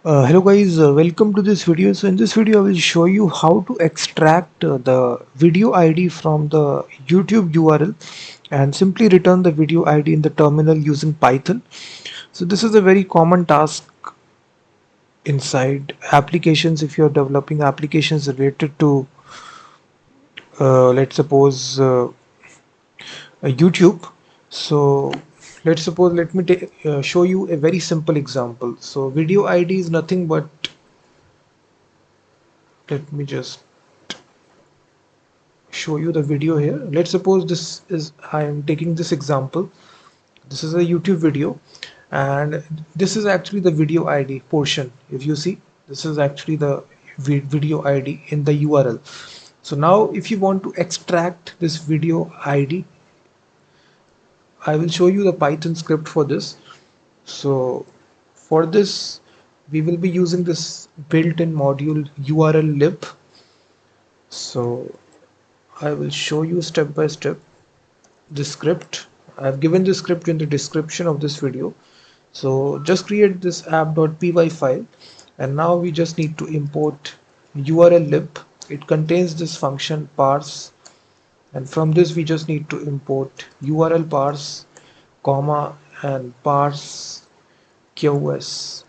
Hello guys, welcome to this video. So in this video I will show you how to extract the video ID from the YouTube URL and simply return the video ID in the terminal using Python. So this is a very common task inside applications if you are developing applications related to let's suppose YouTube. So let's suppose let me show you a very simple example. So video ID is nothing but, let me just show you the video here. Let's suppose this is, I am taking this example. This is a YouTube video and this is actually the video ID portion. If you see, this is actually the video ID in the URL. So now if you want to extract this video ID, I will show you the Python script for this. So for this we will be using this built-in module Urllib. So I will show you step by step the script. I've given the script in the description of this video. So just create this app.py file and now we just need to import urllib. It contains this function parse, and from this we just need to import url parse comma and parse qs,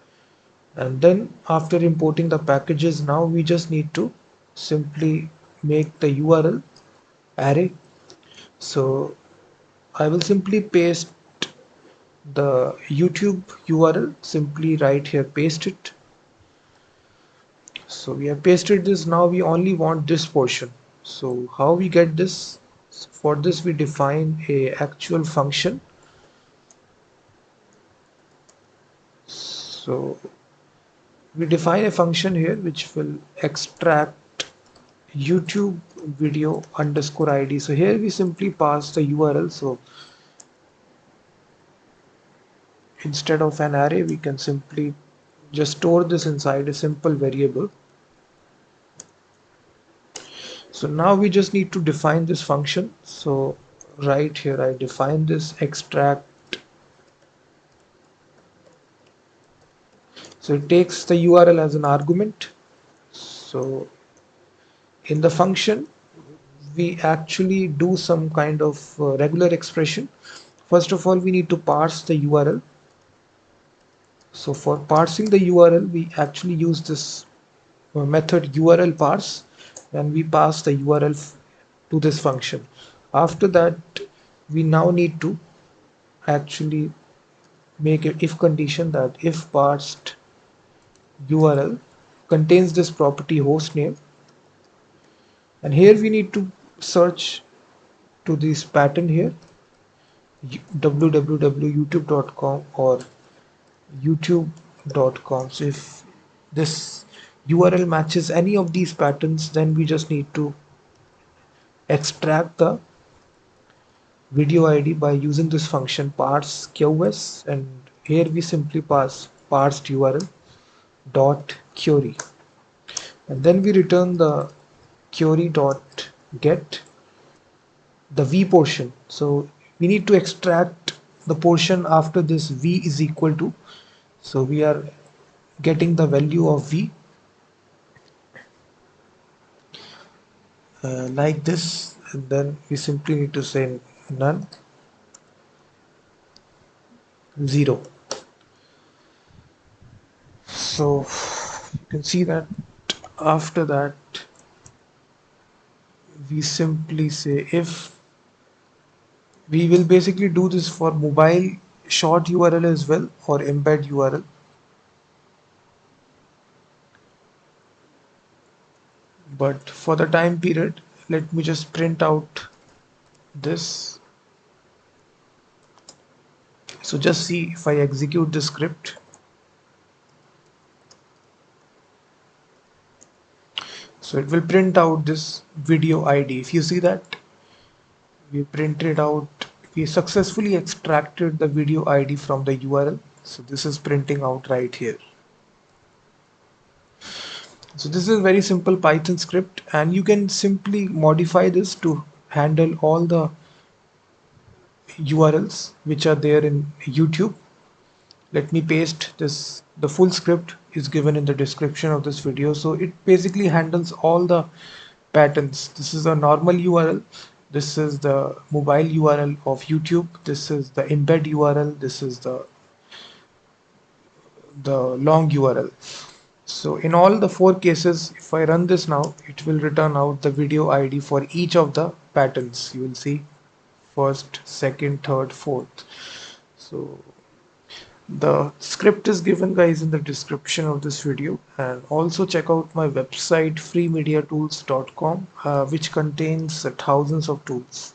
and then after importing the packages, now we just need to simply make the URL array. So I will simply paste the YouTube URL, simply right here, paste it. So we have pasted this. Now we only want this portion. So how we get this? For this we define a actual function. So we define a function here which will extract YouTube video underscore ID. So here we simply pass the URL. So instead of an array, we can simply just store this inside a simple variable. So now we just need to define this function. So right here I define this extract. So it takes the URL as an argument. So in the function we actually do some kind of regular expression. First of all, we need to parse the URL. So for parsing the URL, we actually use this method URL parse, and we pass the URL to this function. After that, we now need to actually make an if condition that if parsed URL contains this property host name, and here we need to search to this pattern here, www.youtube.com or youtube.com. So if this URL matches any of these patterns, then we just need to extract the video ID by using this function parse qs, and here we simply pass parsed URL dot query, and then we return the query dot get the v portion. So we need to extract the portion after this v is equal to, so we are getting the value of v like this, and then we simply need to say none 0. So you can see that after that we simply say if, we will basically do this for mobile short URL as well or embed URL. But for the time period, let me just print out this. So just see, if I execute the script, so it will print out this video ID. If you see that, we printed out, we successfully extracted the video ID from the URL. So this is printing out right here. So this is a very simple Python script, and you can simply modify this to handle all the URLs which are there in YouTube. Let me paste this. The full script is given in the description of this video. So it basically handles all the patterns. This is a normal URL. This is the mobile URL of YouTube. This is the embed URL. This is the long URL. So in all the four cases, if I run this now, it will return out the video ID for each of the patterns. You will see first, second, third, fourth. So the script is given, guys, in the description of this video, and also check out my website freemediatools.com, which contains thousands of tools.